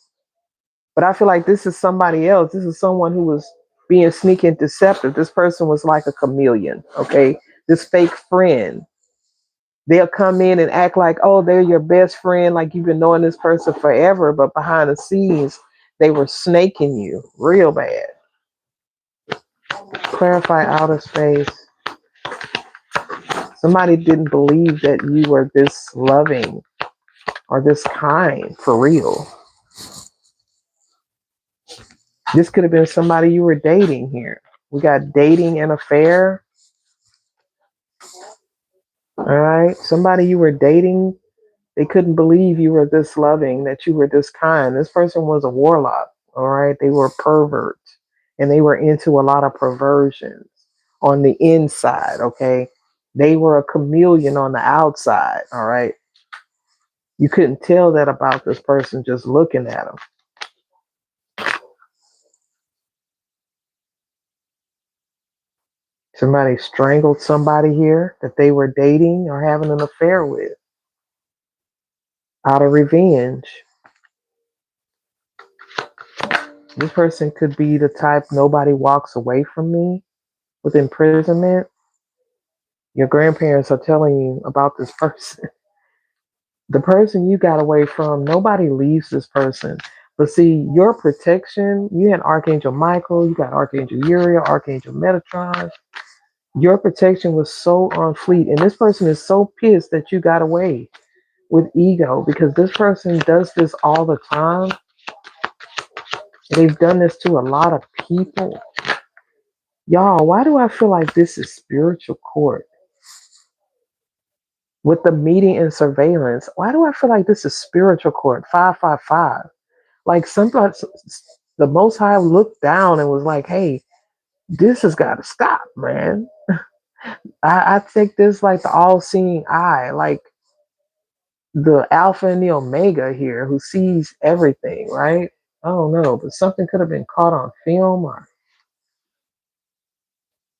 But I feel like this is somebody else. This is someone who was being sneaky and deceptive. This person was like a chameleon, okay? This fake friend. They'll come in and act like, oh, they're your best friend, like you've been knowing this person forever, but behind the scenes, they were snaking you real bad. Clarify outer space. Somebody didn't believe that you were this loving or this kind for real. This could have been somebody you were dating here. We got dating and affair. All right. Somebody you were dating, they couldn't believe you were this loving, that you were this kind. This person was a warlock. All right. They were perverts and they were into a lot of perversions on the inside. Okay. They were a chameleon on the outside. All right. You couldn't tell that about this person just looking at them. Somebody strangled somebody here that they were dating or having an affair with out of revenge. This person could be the type nobody walks away from me with imprisonment. Your grandparents are telling you about this person. The person you got away from, nobody leaves this person. But see, your protection, you had Archangel Michael, you got Archangel Uriel, Archangel Metatron. Your protection was so on fleet. And this person is so pissed that you got away with ego because this person does this all the time. They've done this to a lot of people. Y'all, why do I feel like this is spiritual court? With the meeting and surveillance, why do I feel like this is spiritual court? 555. Like sometimes the Most High looked down and was like, hey, this has got to stop, man. I take this like the all seeing eye, like the Alpha and the Omega here who sees everything, right? I don't know, but something could have been caught on film or,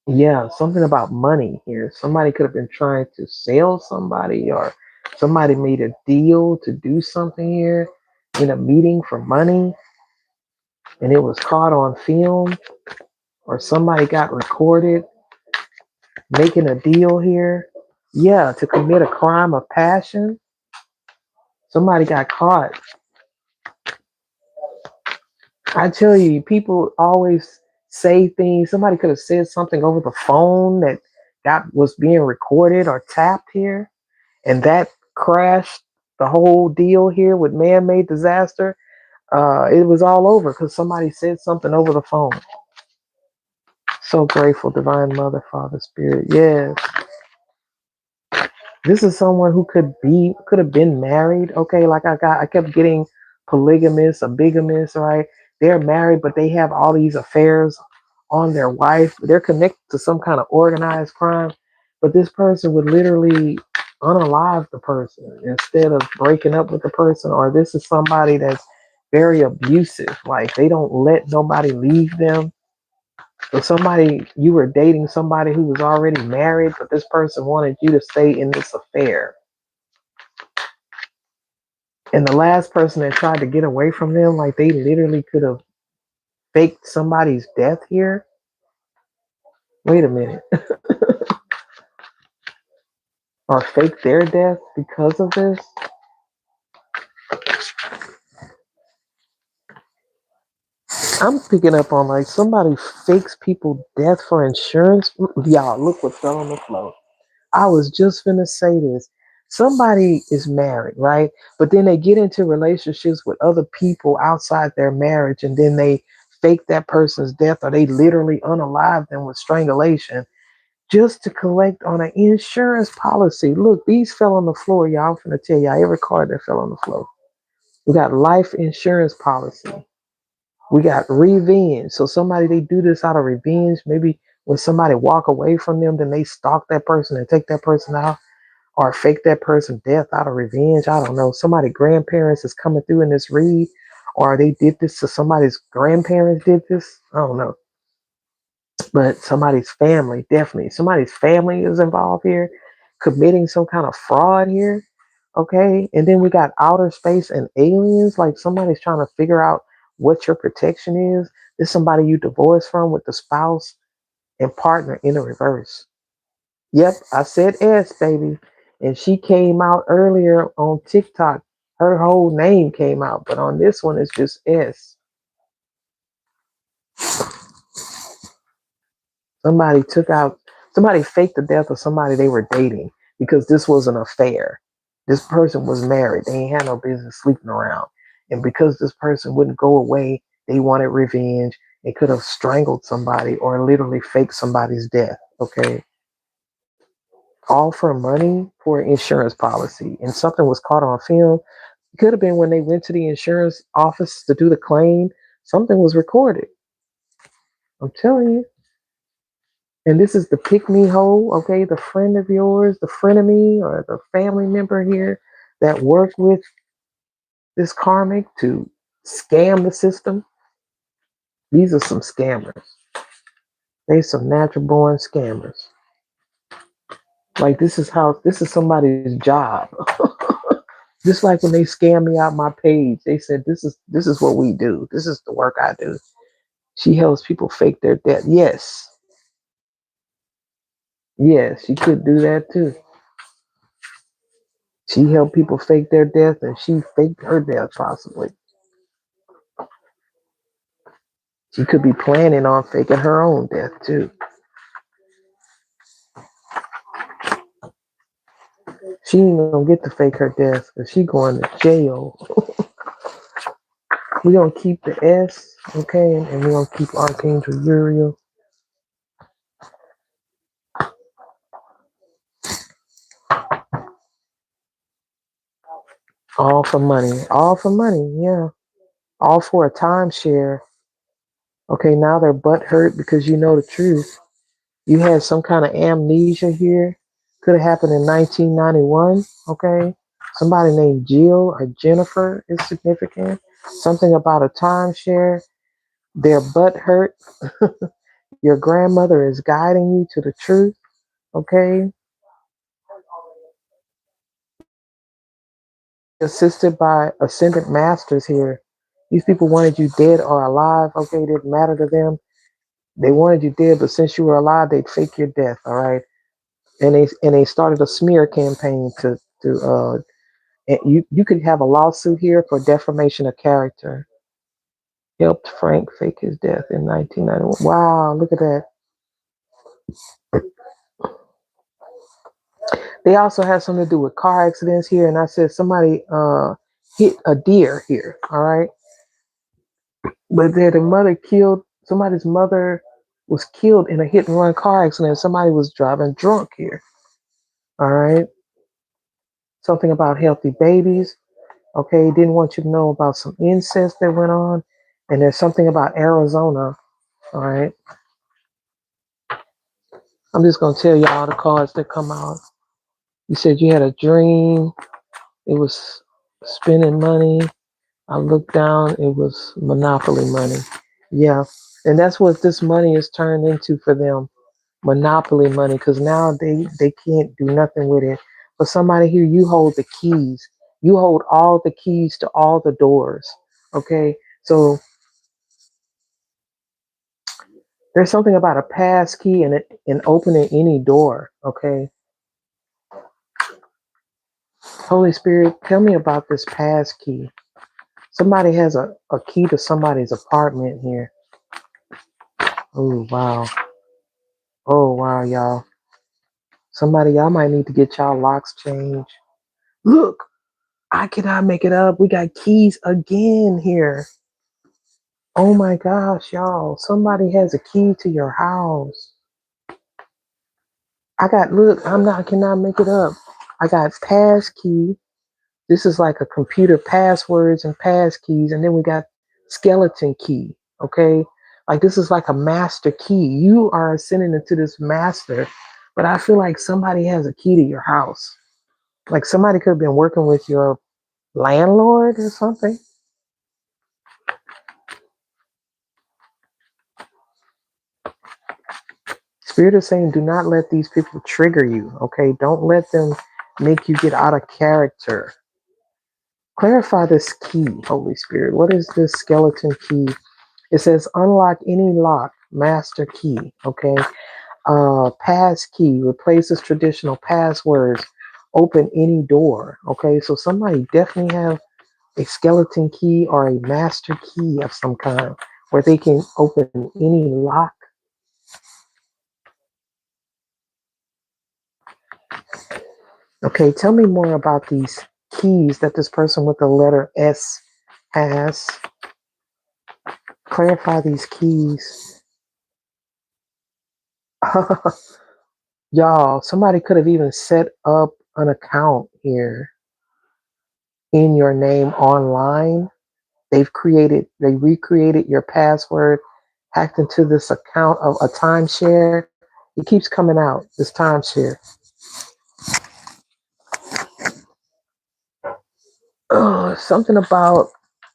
yeah, something about money here. Somebody could have been trying to sell somebody or somebody made a deal to do something here in a meeting for money and it was caught on film or somebody got recorded making a deal here. Yeah, to commit a crime of passion. Somebody got caught. I tell you, people always say things. Somebody could have said something over the phone that got was being recorded or tapped here, and that crashed the whole deal here with man-made disaster. It was all over because somebody said something over the phone. So grateful, Divine Mother, Father, Spirit. Yes, this is someone who could have been married. Okay, like I kept getting polygamous or bigamous, right? They're married, but they have all these affairs on their wife. They're connected to some kind of organized crime, but this person would literally unalive the person instead of breaking up with the person. Or this is somebody that's very abusive, like they don't let nobody leave them. So somebody, you were dating somebody who was already married, but this person wanted you to stay in this affair. And the last person that tried to get away from them, like they literally could have faked somebody's death here. Wait a minute. Or faked their death because of this. I'm picking up on like somebody fakes people death for insurance. Y'all, look what fell on the floor. I was just gonna say this. Somebody is married, right? But then they get into relationships with other people outside their marriage, and then they fake that person's death, or they literally unalive them with strangulation just to collect on an insurance policy. Look, these fell on the floor, y'all. I'm gonna tell y'all every card that fell on the floor. We got life insurance policy. We got revenge. So somebody they do this out of revenge. Maybe when somebody walk away from them, then they stalk that person and take that person out or fake that person's death out of revenge. I don't know. Somebody grandparents is coming through in this read, or they did this to somebody's grandparents did this. I don't know. But somebody's family, definitely. Somebody's family is involved here, committing some kind of fraud here. Okay. And then we got outer space and aliens. Like somebody's trying to figure out what your protection is. This somebody you divorced from with the spouse and partner in the reverse. Yep, I said S, baby. And she came out earlier on TikTok. Her whole name came out, but on this one it's just S. Somebody took out, somebody faked the death of somebody they were dating because this was an affair. This person was married. They ain't had no business sleeping around. And because this person wouldn't go away, they wanted revenge. They could have strangled somebody or literally faked somebody's death. Okay. All for money for an insurance policy. And something was caught on film. It could have been when they went to the insurance office to do the claim. Something was recorded. I'm telling you. And this is the pick me hole, okay? The friend of yours, the frenemy, or the family member here that worked with this karmic to scam the system. These are some scammers. They some natural born scammers. Like this is somebody's job. Just like when they scammed me out my page, they said this is what we do. This is the work I do. She helps people fake their death. Yes. Yes, she could do that too. She helped people fake their death and she faked her death possibly. She could be planning on faking her own death too. She ain't gonna get to fake her death because she going to jail. We gonna keep the S, okay, and we gonna keep Archangel Uriel. All for money. All for money, yeah. All for a timeshare. Okay, now they're butt hurt because you know the truth. You had some kind of amnesia here. Could have happened in 1991, okay? Somebody named Jill or Jennifer is significant. Something about a timeshare. Their butt hurt. Your grandmother is guiding you to the truth, okay? Assisted by ascendant masters here. These people wanted you dead or alive, okay? It didn't matter to them. They wanted you dead, but since you were alive, they'd fake your death, all right? And they started a smear campaign to and you could have a lawsuit here for defamation of character. Helped Frank fake his death in 1991. Wow, look at that. They also have something to do with car accidents here, and I said somebody hit a deer here. All right, but then the mother killed somebody's mother was killed in a hit and run car accident. Somebody was driving drunk here. All right, something about healthy babies. Okay, didn't want you to know about some incest that went on, and there's something about Arizona. All right, I'm just gonna tell you all the cards that come out. You said you had a dream. It was spending money. I looked down, it was monopoly money. Yeah. And that's what this money is turned into for them. Monopoly money. Because now they can't do nothing with it. For somebody here, you hold the keys. You hold all the keys to all the doors. Okay. So there's something about a pass key and opening any door. Okay. Holy Spirit, tell me about this pass key. Somebody has a key to somebody's apartment here. Oh, wow. Oh, wow, y'all. Somebody, y'all might need to get y'all locks changed. Look, I cannot make it up. We got keys again here. Oh my gosh, y'all. Somebody has a key to your house. I cannot make it up. I got pass key. This is like a computer passwords and pass keys. And then we got skeleton key. Okay. Like this is like a master key. You are ascending into this master, but I feel like somebody has a key to your house. Like somebody could have been working with your landlord or something. Spirit is saying, do not let these people trigger you. Okay. Don't let them make you get out of character. Clarify this key, Holy Spirit. What is this skeleton key? It says unlock any lock, master key. Okay. Pass key replaces traditional passwords open any door. Okay, so somebody definitely have a skeleton key or a master key of some kind where they can open any lock. Okay, tell me more about these keys that this person with the letter S has. Clarify these keys. Y'all, somebody could have even set up an account here in your name online. They recreated your password, hacked into this account of a timeshare. It keeps coming out, this timeshare. Something about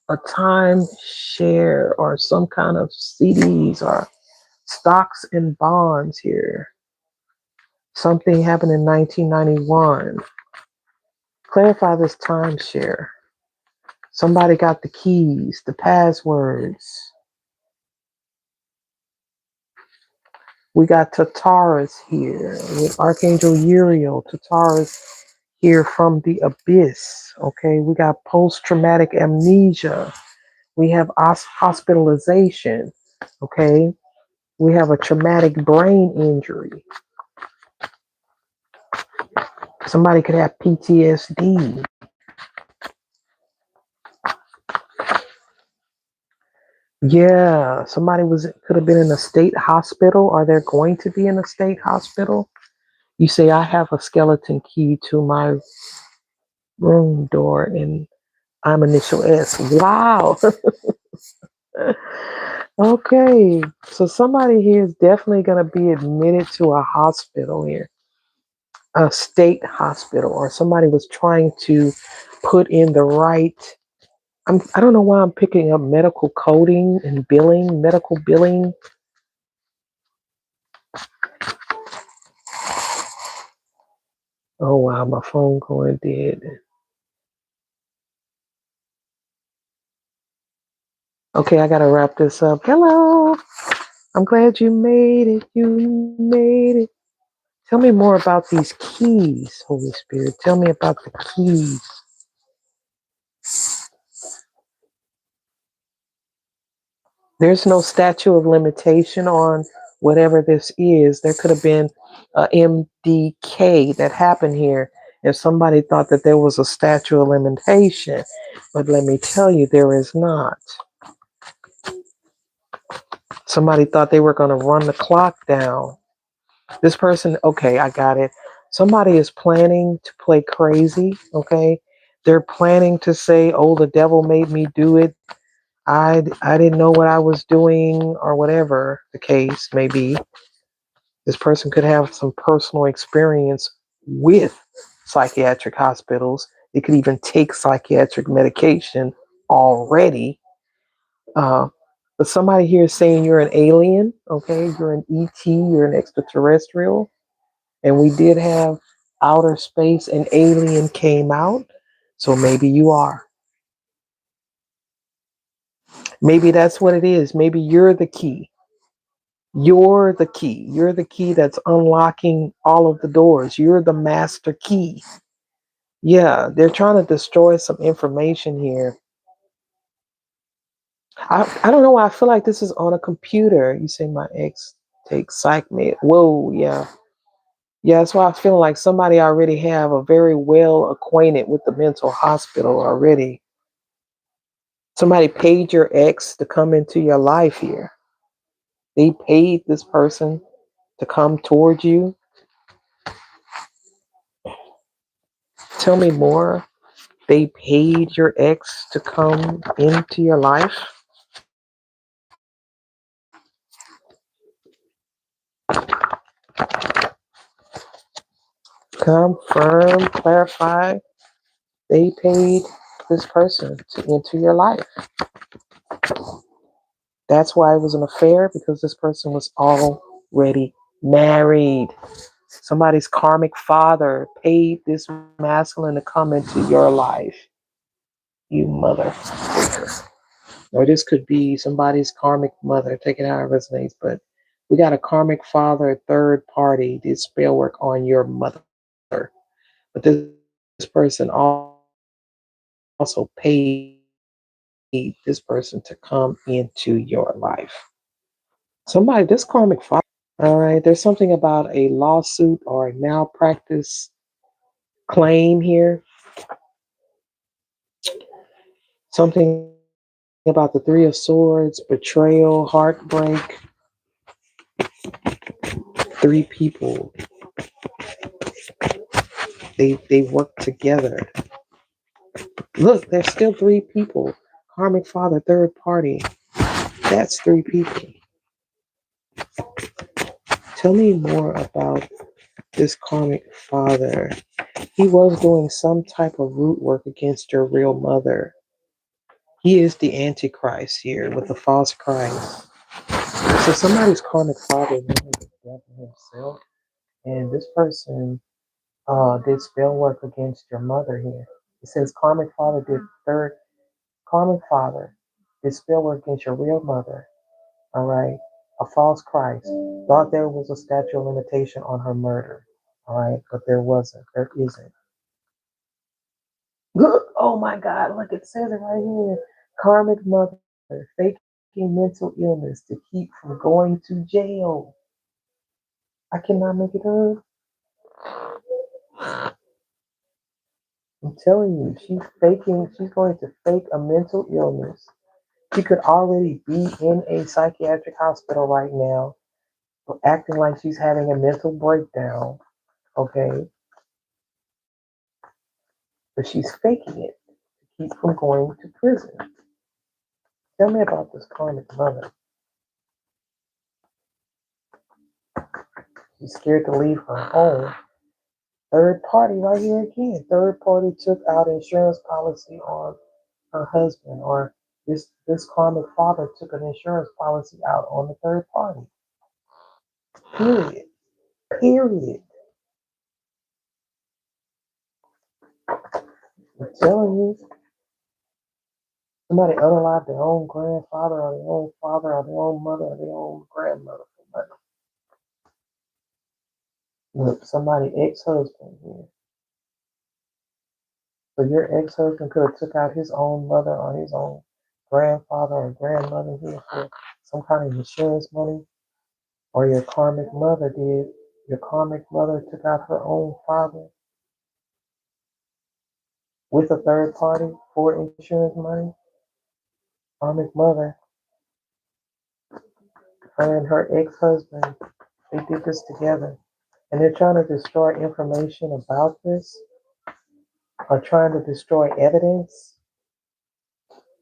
a timeshare or some kind of CDs or stocks and bonds here. Something happened in 1991. Clarify this timeshare. Somebody got the keys, the passwords. We got Tataris here with Archangel Uriel. Tataris here from the abyss. Okay, we got post-traumatic amnesia. We have hospitalization. Okay, we have a traumatic brain injury. Somebody could have PTSD. Yeah, somebody was could have been in a state hospital, or they're going to be in a state hospital. You say, I have a skeleton key to my room door, and I'm initial S. Wow. Okay, so somebody here is definitely going to be admitted to a hospital here, a state hospital, or somebody was trying to put in the right. I don't know why I'm picking up medical coding and billing, medical billing. Oh wow, my phone going dead. Okay, I gotta wrap this up. Hello, I'm glad you made it. You made it. Tell me more about these keys, Holy Spirit. Tell me about the keys. There's no statute of limitation on whatever this is. There could have been a MDK that happened here if somebody thought that there was a statute of limitation. But let me tell you, there is not. Somebody thought they were going to run the clock down. This person, okay, I got it. Somebody is planning to play crazy, okay? They're planning to say, oh, the devil made me do it. I didn't know what I was doing, or whatever the case may be. This person could have some personal experience with psychiatric hospitals. They could even take psychiatric medication already. Uh, but somebody here is saying you're an alien, okay? You're an ET, you're an extraterrestrial. And we did have outer space and alien came out. So maybe you are. Maybe that's what it is. Maybe you're the key. You're the key. You're the key that's unlocking all of the doors. You're the master key. Yeah, they're trying to destroy some information here. I don't know why I feel like this is on a computer. You say my ex takes psych med. Whoa, yeah. Yeah, that's why I feel like somebody already have a very well acquainted with the mental hospital already. Somebody paid your ex to come into your life here. They paid this person to come towards you. Tell me more. They paid your ex to come into your life. Confirm, clarify. They paid this person to enter your life. That's why it was an affair, because this person was already married. Somebody's karmic father paid this masculine to come into your life. You mother. Or this could be somebody's karmic mother. Take it how it resonates. But we got a karmic father, third party, did spell work on your mother. But this person also paid this person to come into your life. Somebody, this karmic father. All right, there's something about a lawsuit or a malpractice claim here. Something about the Three of Swords, betrayal, heartbreak. Three people, they work together. Look, there's still three people. Karmic father, third party. That's three people. Tell me more about this karmic father. He was doing some type of root work against your real mother. He is the Antichrist here with the false Christ. So somebody's karmic father knows the devil himself, and this person did spell work against your mother here. It says karmic father did spell work against your real mother. All right, a false Christ thought there was a statute of limitation on her murder. All right, but there wasn't. There isn't. Look, oh my God, look, it says it right here. Karmic mother faking mental illness to keep from going to jail. I cannot make it up. I'm telling you, she's going to fake a mental illness. She could already be in a psychiatric hospital right now, acting like she's having a mental breakdown, okay? But she's faking it to keep from going to prison. Tell me about this karmic mother. She's scared to leave her home. Third party right here again. Third party took out insurance policy on her husband, or this karmic father took an insurance policy out on the third party. Period. Period. I'm telling you, somebody unalived their own grandfather or their own father or their own mother or their own grandmother for money. Look, somebody ex-husband here. So your ex-husband could have took out his own mother or his own grandfather or grandmother here for some kind of insurance money, or your karmic mother did. Your karmic mother took out her own father with a third party for insurance money. Karmic mother, her and her ex-husband, they did this together. And they're trying to destroy information about this, or trying to destroy evidence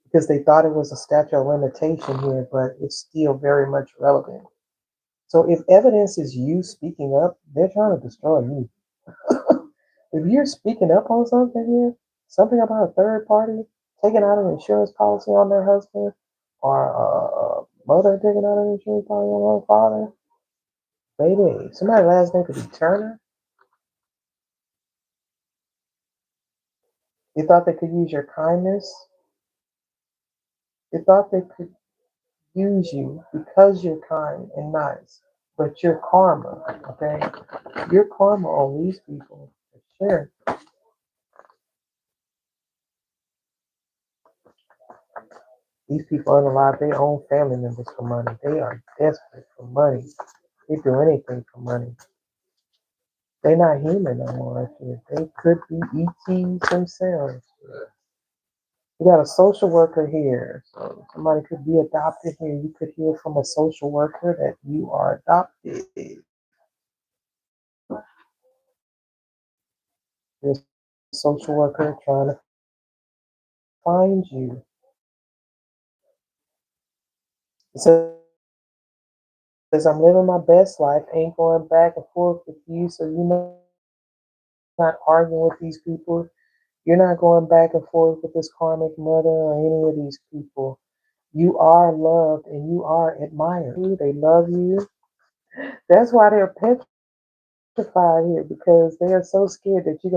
because they thought it was a statute of limitation here, but it's still very much relevant. So if evidence is you speaking up, they're trying to destroy you. If you're speaking up on something here, something about a third party taking out an insurance policy on their husband, or a mother taking out an insurance policy on her father, baby, somebody's last name could be Turner. They thought they could use your kindness. They thought they could use you because you're kind and nice, but your karma, okay? Your karma on these people, sure. These people unalive their own family members for money. They are desperate for money. They do anything for money. They're not human no more. Shit. They could be ETs themselves. We got a social worker here. So somebody could be adopted here. You could hear from a social worker that you are adopted. There's a social worker trying to find you. It says, I'm living my best life, ain't going back and forth with you, so you're not arguing with these people. You're not going back and forth with this karmic mother or any of these people. You are loved and you are admired. They appreciate you. They love you. They love you. That's why they're petrified here, because they are so scared that you're going to